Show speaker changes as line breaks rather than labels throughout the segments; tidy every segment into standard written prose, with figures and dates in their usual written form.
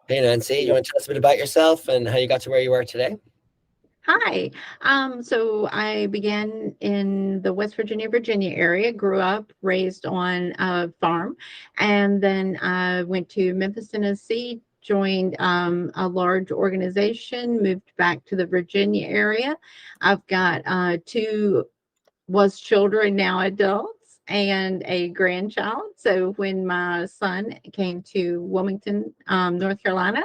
Hey Nancy, you want to tell us a bit about yourself and how you got to where you are today?
Hi. So I began in the West Virginia area, grew up, raised on a farm, and then I went to Memphis, Tennessee, joined a large organization, moved back to the Virginia area. I've got two was children, now adults, and a grandchild. So when my son came to Wilmington, North Carolina,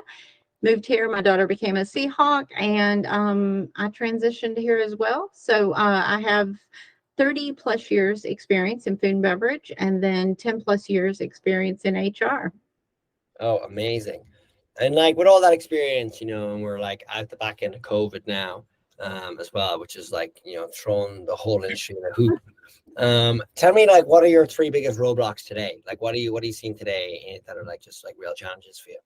moved here. My daughter became a Seahawk, and I transitioned here as well. So I have 30 plus years experience in food and beverage, and then 10 plus years experience in HR.
Oh, amazing. And like with all that experience, and we're like at the back end of COVID now, as well, which is like, throwing the whole industry in a hoop. Tell me like what are your three biggest roadblocks today? Like what are you seeing today that are like just like real challenges for you?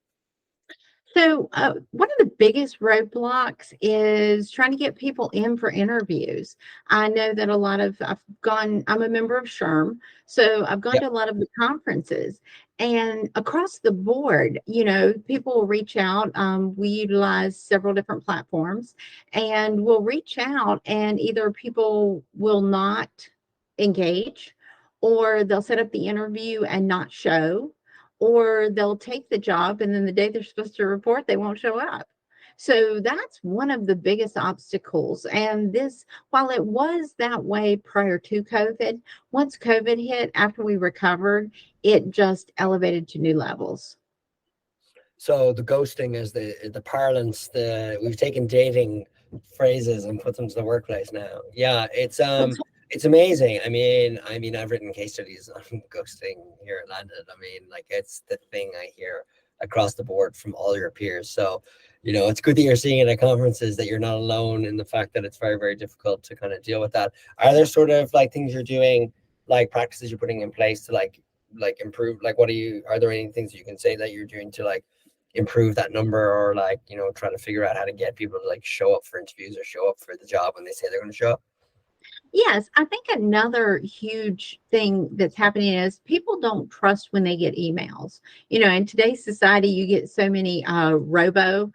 So, one of the biggest roadblocks is trying to get people in for interviews. I know that I'm a member of SHRM, so I've gone
Yep.
to a lot of the conferences, and across the board, people will reach out. We utilize several different platforms, and we'll reach out, and either people will not engage, or they'll set up the interview and not show, or they'll take the job and then the day they're supposed to report, they won't show up. So that's one of the biggest obstacles. And this, while it was that way prior to COVID, once COVID hit, after we recovered, it just elevated to new levels.
So the ghosting is the parlance, we've taken dating phrases and put them to the workplace now. Yeah, it's amazing. I mean I've written case studies on ghosting here in London. I mean, like it's the thing I hear across the board from all your peers. So, it's good that you're seeing it at conferences that you're not alone in the fact that it's very, very difficult to kind of deal with that. Are there sort of like things you're doing, like practices you're putting in place to like improve, like are there any things you can say that you're doing to like improve that number, or like try to figure out how to get people to like show up for interviews or show up for the job when they say they're going to show up?
Yes, I think another huge thing that's happening is people don't trust when they get emails. In today's society, you get so many robo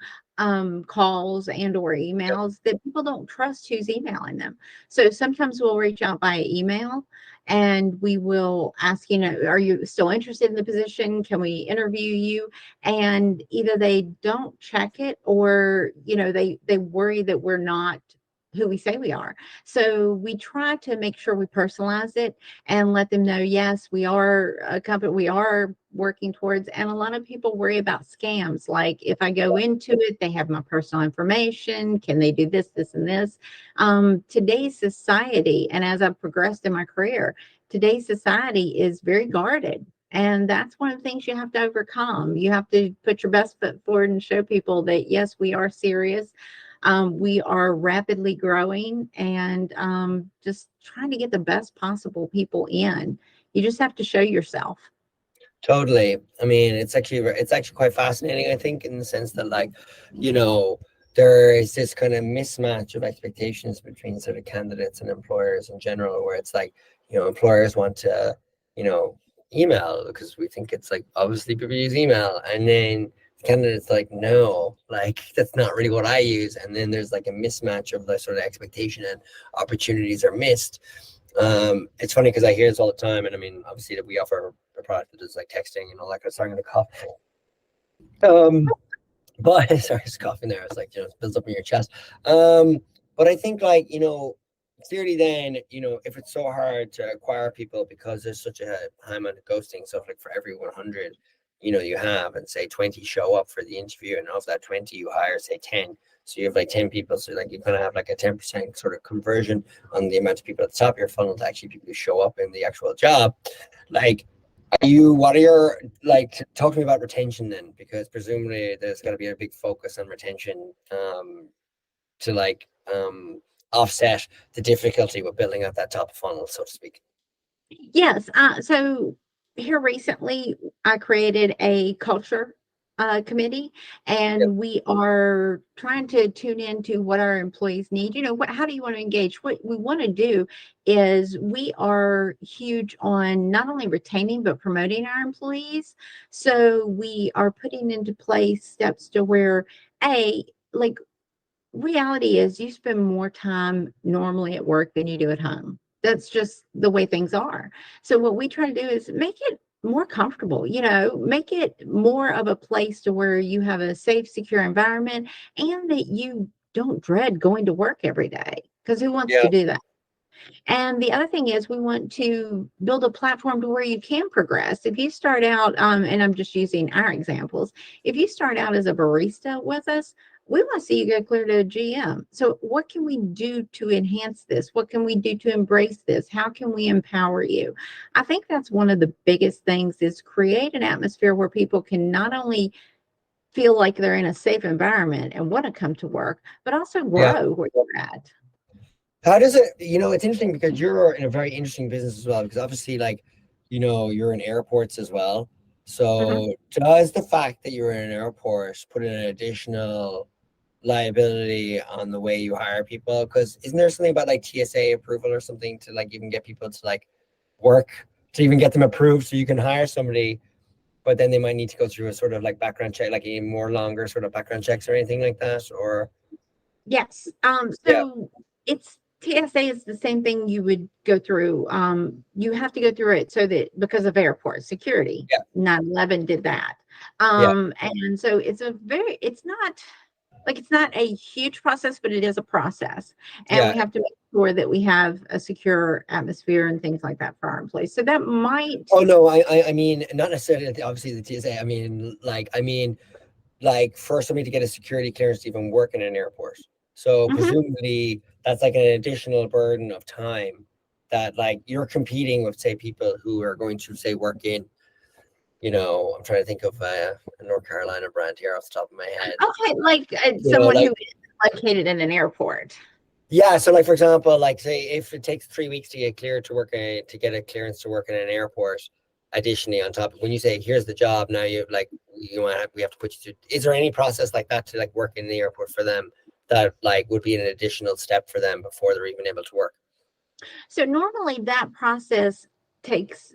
calls and or
Yep.
emails that people don't trust who's emailing them. So sometimes we'll reach out by email and we will ask, are you still interested in the position? Can we interview you? And either they don't check it, or they worry that we're not who we say we are. So we try to make sure we personalize it and let them know, yes, we are a company, we are working towards. And a lot of people worry about scams. Like if I go into it, they have my personal information. Can they do this, this, and this? Today's society, and as I've progressed in my career, today's society is very guarded. And that's one of the things you have to overcome. You have to put your best foot forward and show people that, yes, we are serious. We are rapidly growing, and just trying to get the best possible people in. You just have to show yourself.
Totally. I mean, it's actually quite fascinating, I think, in the sense that like, you know, there is this kind of mismatch of expectations between sort of candidates and employers in general, where it's like, employers want to, you know, email because we think it's like obviously people use email, and then candidates like, no, like that's not really what I use. And then there's like a mismatch of the sort of expectation, and opportunities are missed. It's funny because I hear this all the time, and I mean, obviously, that we offer a product that is like texting and all that kind of stuff. I'm gonna cough. Um, but sorry, just coughing there. It's like, it builds up in your chest. Um, but I think like, clearly then, if it's so hard to acquire people because there's such a high amount of ghosting, so if like for every 100, you have, and say 20 show up for the interview, and of that 20 you hire say 10. So you have like 10 people. So like you kind of have like a 10% sort of conversion on the amount of people at the top of your funnel to actually people who show up in the actual job. Like, what are your, like, talk to me about retention then, because presumably there's got to be a big focus on retention, to like offset the difficulty with building out that top funnel, so to speak.
Yes. So here recently, I created a culture. committee,
Yep.
and we are trying to tune into what our employees need. How do you want to engage? What we want to do is we are huge on not only retaining but promoting our employees. So we are putting into place steps to where a like reality is you spend more time normally at work than you do at home. That's just the way things are. So what we try to do is make it more comfortable, make it more of a place to where you have a safe, secure environment and that you don't dread going to work every day. Because who wants to
Yeah.
do that? And the other thing is we want to build a platform to where you can progress. If you start out, and I'm just using our examples, if you start out as a barista with us, we want to see you get clear to GM. So what can we do to enhance this? What can we do to embrace this? How can we empower you? I think that's one of the biggest things is create an atmosphere where people can not only feel like they're in a safe environment and want to come to work, but also
Yeah.
grow where you're at.
How does it, it's interesting because you're in a very interesting business as well, because obviously, like, you're in airports as well.
Mhm.
So does the fact that you're in an airport put in an additional liability on the way you hire people? Because isn't there something about like TSA approval or something to like even get people to like work, to even get them approved so you can hire somebody, but then they might need to go through a sort of like background check, like a more longer sort of background checks or anything like that? Or,
Yes.
yeah,
So it's TSA is the same thing you would go through. You have to go through it so that because of airport security,
yeah,
9/11 did that.
yeah,
And so it's not a huge process, but it is a process. And
yeah.
we have to make sure that we have a secure atmosphere and things like that for our employees. So that might,
Oh no, I mean not necessarily obviously the TSA. I mean, for somebody to get a security clearance to even work in an airport. So
Mhm.
presumably that's like an additional burden of time that like you're competing with, say, people who are going to say work in, I'm trying to think of a North Carolina brand here off the top of my head.
Okay, like someone who
Like,
is located in an airport.
yeah, so like for example, like say if it takes 3 weeks to get cleared to to get a clearance to work in an airport, additionally on top of when you say here's the job, now you like we have to put you through. Is there any process like that to like work in the airport for them that like would be an additional step for them before they're even able to work?
So normally that process takes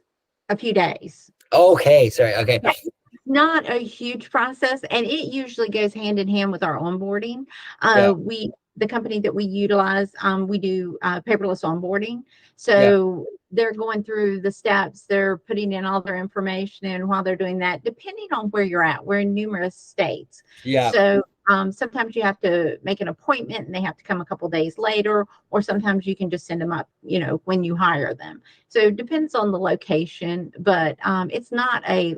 a few days.
Okay, sorry. Okay.
Yeah, it's not a huge process, and it usually goes hand in hand with our onboarding.
Yeah,
The company that we utilize, we do paperless onboarding.
yeah,
So they're going through the steps, they're putting in all their information, and while they're doing that, depending on where you're at, we're in numerous states.
yeah.
So sometimes you have to make an appointment, and they have to come a couple days later, or sometimes you can just send them up, when you hire them. So it depends on the location, but it's not a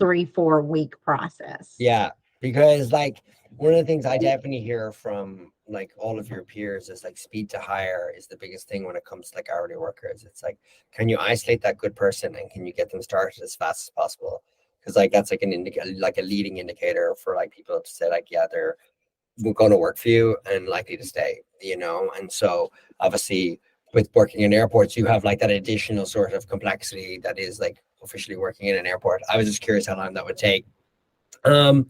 3-4 week process.
Yeah, because like one of the things I definitely hear from like all of your peers is like speed to hire is the biggest thing when it comes to like hourly workers. It's like, can you isolate that good person and can you get them started as fast as possible? Because like that's like an indicator, like a leading indicator for like people to say like, yeah, they're going to work for you and likely to stay. And so obviously with working in airports, you have like that additional sort of complexity that is like officially working in an airport. I was just curious how long that would take. um,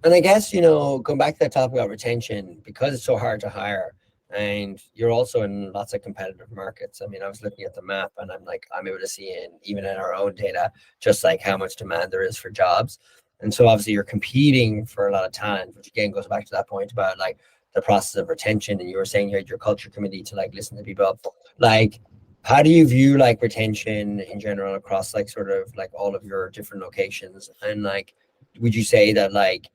and I guess, going back to that topic about retention, because it's so hard to hire and you're also in lots of competitive markets. I mean, I was looking at the map and I'm able to see even in our own data, just like how much demand there is for jobs. And so obviously you're competing for a lot of talent, which again goes back to that point about like the process of retention. And you were saying you had your culture committee to like listen to people. Like, how do you view like retention in general across like sort of like all of your different locations? And like, would you say that like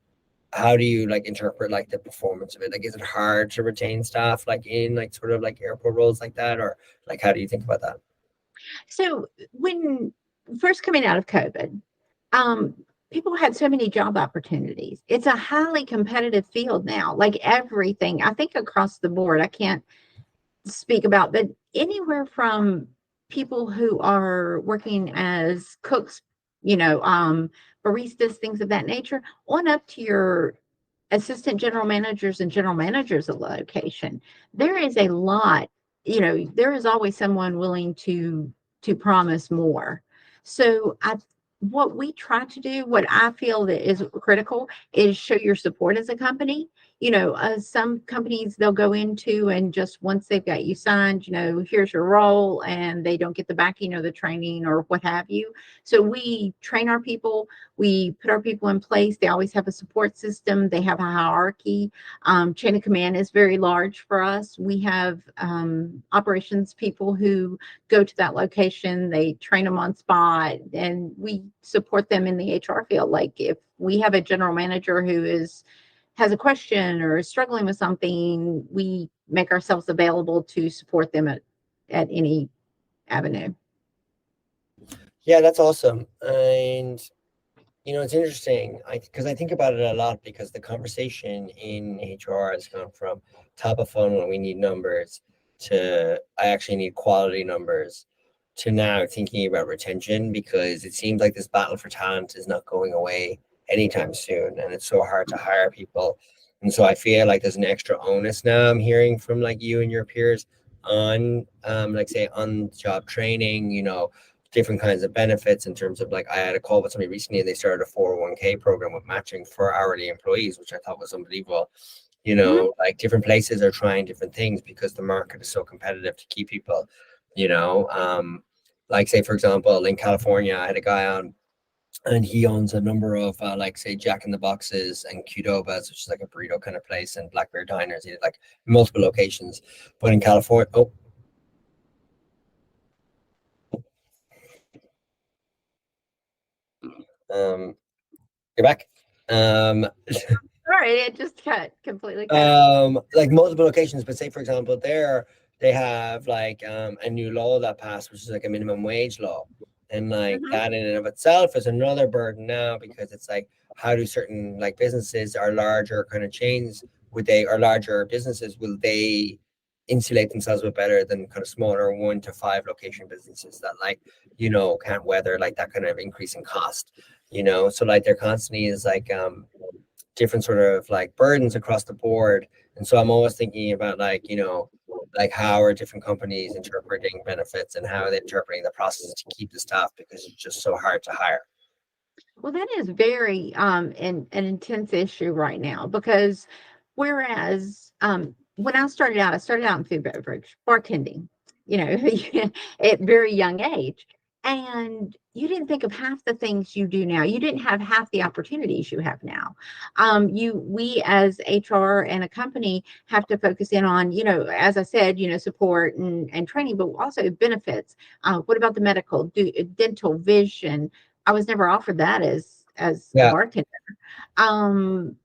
how do you like interpret like the performance of it? Like, is it hard to retain staff like in like sort of like airport roles like that, or like how do you think about that?
So when first coming out of COVID, um, people had so many job opportunities. It's a highly competitive field now, like everything, I think across the board. I can't speak about, but anywhere from people who are working as cooks, baristas, things of that nature, on up to your assistant general managers and general managers of the location. There is a lot, there is always someone willing to promise more. So I what we try to do, what I feel that is critical, is show your support as a company. Some companies they'll go into and just once they've got you signed, here's your role, and they don't get the backing or the training or what have you. So we train our people, we put our people in place. They always have a support system, they have a hierarchy. Chain of command is very large for us. We have operations people who go to that location, they train them on spot, and we support them in the HR field. Like if we have a general manager who has a question or is struggling with something, we make ourselves available to support them at any avenue.
Yeah, that's awesome. And it's interesting because I think about it a lot because the conversation in HR has gone from top of funnel, we need numbers, to I actually need quality numbers, to now thinking about retention, because it seems like this battle for talent is not going away anytime soon, and it's so hard to hire people. And so I feel like there's an extra onus now I'm hearing from like you and your peers on like say on job training, different kinds of benefits in terms of like I had a call with somebody recently and they started a 401k program with matching for hourly employees, which I thought was unbelievable.
Mhm.
Like different places are trying different things because the market is so competitive to keep people, you know. Like say for example in California, I had a guy on and he owns a number of like say Jack in the Boxes and Qdoba's, which is like a burrito kind of place, and Black Bear Diners. He had like multiple locations, but in California, um, you're back.
Sorry, it just completely cut out.
Like multiple locations, but say for example there they have like a new law that passed, which is like a minimum wage law, and like
Mhm.
that in and of itself is another burden now, because it's like how do certain like businesses or larger kind of chains, would they, or larger businesses, will they insulate themselves a bit better than kind of smaller 1 to 5 location businesses that like can't weather like that kind of increase in cost, so like there constantly is like different sort of like burdens across the board. And so I'm always thinking about like, like how are different companies interpreting benefits and how are they interpreting the process to keep the staff, because it's just so hard to hire.
Well, that is very an intense issue right now because whereas when I started out in food beverage bartending, at very young age, and you didn't think of half the things you do now. You didn't have half the opportunities you have now. We as HR and a company have to focus in on, as I said, support and training, but also benefits. What about the medical, dental, vision? I was never offered that as a
Yeah.
bartender. Um,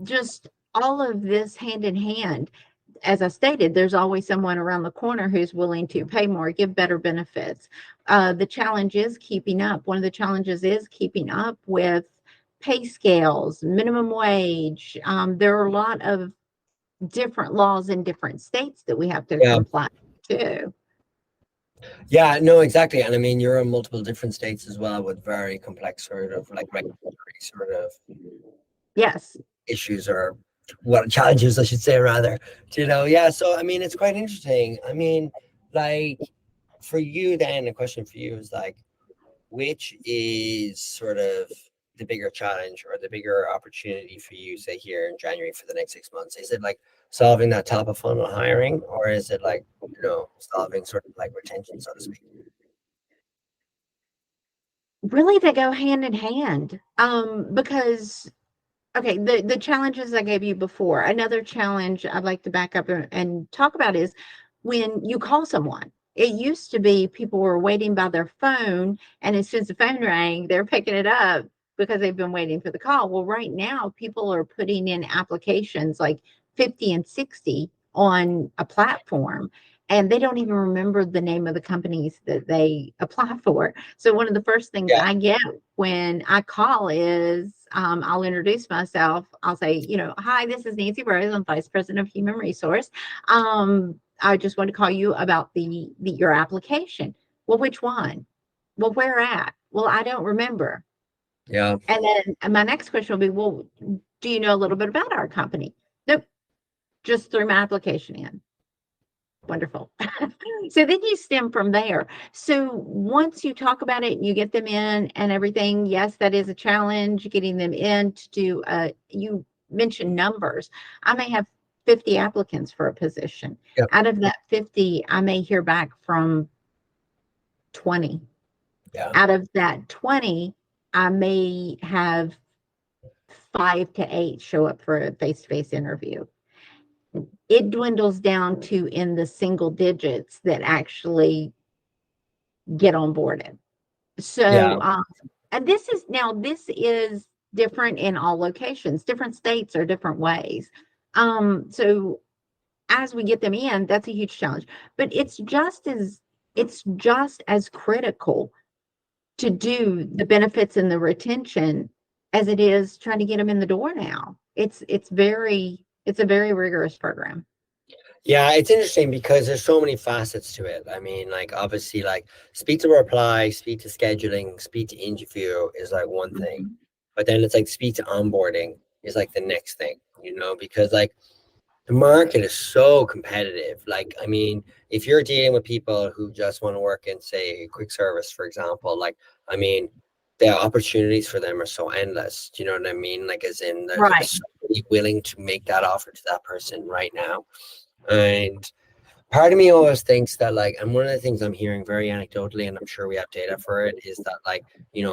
just all of this hand in hand. As I stated, there's always someone around the corner who's willing to pay more, give better benefits. The challenge is keeping up. One of the challenges is keeping up with pay scales, minimum wage. There are a lot of different laws in different states that we have to
Yeah.
comply to.
Yeah, no, exactly. And I mean, you're in multiple different states as well with very complex sort of like regulatory sort of
Yes.
issues, or what challenges I should say rather. Yeah, so I mean it's quite interesting. I mean, like for you then, a question for you is like, which is sort of the bigger challenge or the bigger opportunity for you, say here in January for the next 6 months? Is it like solving that top of funnel hiring, or is it like, solving sort of like retention, so to speak?
Really, they go hand in hand. Because okay, the challenges I gave you before. Another challenge I'd like to back up and talk about is when you call someone. It used to be people were waiting by their phone, and as soon as the phone rang, they're picking it up because they've been waiting for the call. Well, right now, people are putting in applications like 50 and 60 on a platform, and they don't even remember the name of the companies that they apply for. So, one of the first things
Yeah.
I get when I call is I'll introduce myself. I'll say, hi, this is Nancy Rose. I'm Vice President of Human Resource. I just want to call you about the your application. Well, which one? Well, where at? Well, I don't remember.
Yeah.
And then my next question will be, well, do you know a little bit about our company? Nope, just threw my application in. Wonderful. So then you stem from there. So once you talk about it and you get them in and everything, yes, that is a challenge getting them in to do, you mentioned numbers. I may have 50 applicants for a position.
Yep.
Out of that 50, I may hear back from 20.
Yeah.
Out of that 20, I may have 5 to 8 show up for a face-to-face interview. It dwindles down to in the single digits that actually get onboarded.
Yeah.
So, and this is different in all locations. Different states are different ways. So as we get them in, that's a huge challenge. But it's just as critical to do the benefits and the retention as it is trying to get them in the door now. It's a very rigorous program.
Yeah, it's interesting because there's so many facets to it. I mean, like obviously, like speed to reply, speed to scheduling, speed to interview is like one thing,
Mhm.
but then it's like speed to onboarding is like the next thing, because like the market is so competitive. Like, I mean, if you're dealing with people who just want to work in, say, quick service, for example, like, I mean, the opportunities for them are so endless. Do you know what I mean? Like, as in, there's
Right.
somebody willing to make that offer to that person right now. And part of me always thinks that, like, and one of the things I'm hearing very anecdotally, and I'm sure we have data for it, is that, like,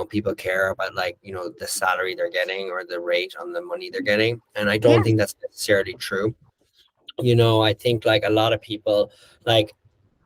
people care about, like, the salary they're getting or the rate on the money they're getting. And I don't
Yeah.
think that's necessarily true. I think like a lot of people, like,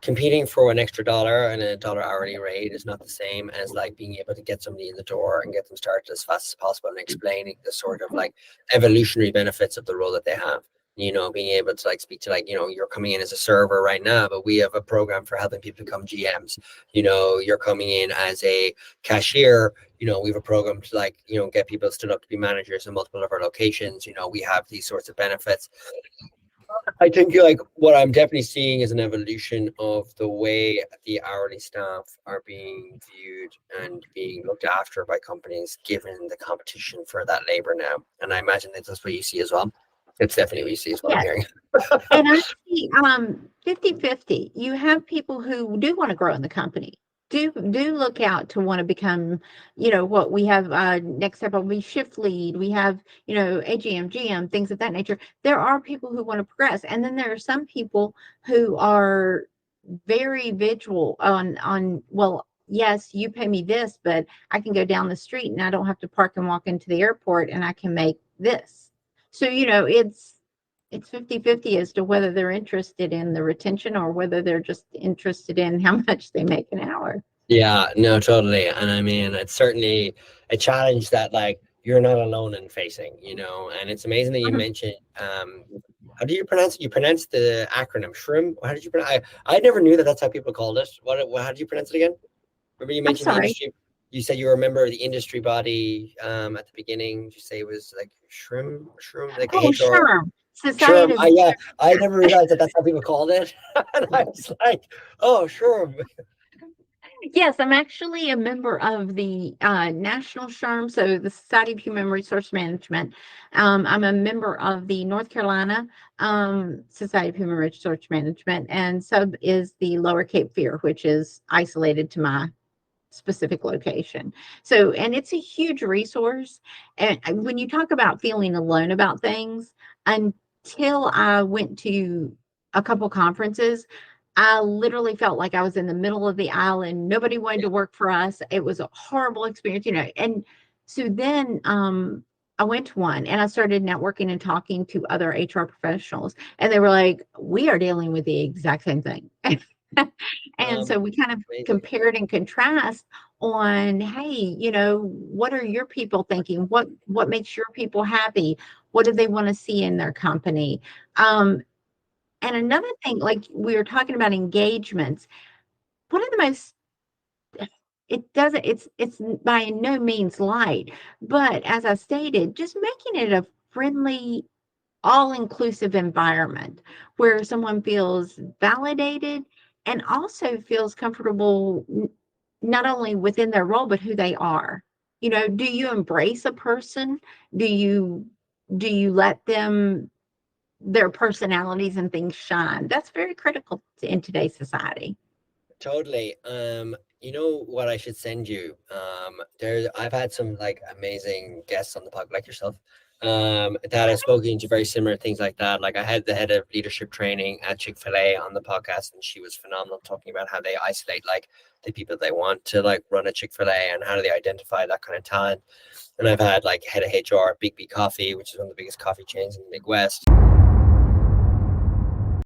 competing for an extra dollar and a dollar hourly rate is not the same as like being able to get somebody in the door and get them started as fast as possible and explaining the sort of like evolutionary benefits of the role that they have. Being able to like speak to, like, you're coming in as a server right now, but we have a program for helping people become GMs. You're coming in as a cashier. We have a program to, like, get people stood up to be managers in multiple of our locations. We have these sorts of benefits. I think like what I'm definitely seeing is an evolution of the way the hourly staff are being viewed and being looked after by companies, given the competition for that labor now. And I imagine that that's what you see as well. It's definitely what you see as well, I'm
Yes.
hearing.
And I see 50-50. You have people who do want to grow in the company. Do look out to want to become, what we have next step will be shift lead. We have, AGM, GM, things of that nature. There are people who want to progress. And then there are some people who are very visual on, well, yes, you pay me this, but I can go down the street and I don't have to park and walk into the airport and I can make this. So, it's 50-50 as to whether they're interested in the retention or whether they're just interested in how much they make an hour.
Yeah, no, totally. And I mean, it's certainly a challenge that, like, you're not alone in facing, and it's amazing that you
Mhm.
mentioned, how do you pronounce it? You pronounce the acronym SHRIM. How did you pronounce? I never knew that that's how people called it. How did you pronounce it again? Remember you
I'm
mentioned the
sorry.
industry. You said you were a member of the industry body at the beginning. Did you say it was like shroom, like a
Oh,
HR
sure.
shroom?
Society of,
Yeah, I never realized that that's how people called it, and I was like, oh, shroom.
yes, I'm actually a member of the National SHRM, so the Society of Human Resource Management. I'm a member of the North Carolina Society of Human Resource Management, and sub is the Lower Cape Fear, which is isolated to my specific location. So, and it's a huge resource. And when you talk about feeling alone about things, until I went to a couple conferences, I literally felt like I was in the middle of the island. Nobody wanted to work for us. It was a horrible experience, And so then I went to one and I started networking and talking to other HR professionals. And they were like, we are dealing with the exact same thing. And so we kind of
Amazing.
compared and contrast on, hey, what are your people thinking? What makes your people happy? What do they want to see in their company? And another thing, like we were talking about engagements, one of the most it doesn't it's by no means light, but as I stated, just making it a friendly, all-inclusive environment where someone feels validated and also feels comfortable not only within their role but who they are. Do you embrace a person? Do you let them their personalities and things shine. That's very critical in today's society.
Totally. You know what I should send you? I've had some like amazing guests on the podcast, like yourself, that have spoken to very similar things like that. Like I had the head of leadership training at Chick-fil-A on the podcast, and she was phenomenal, talking about how they isolate like the people they want to like run a Chick-fil-A and how do they identify that kind of talent. And I've had like head of HR at Big B Coffee, which is one of the biggest coffee chains in the Midwest.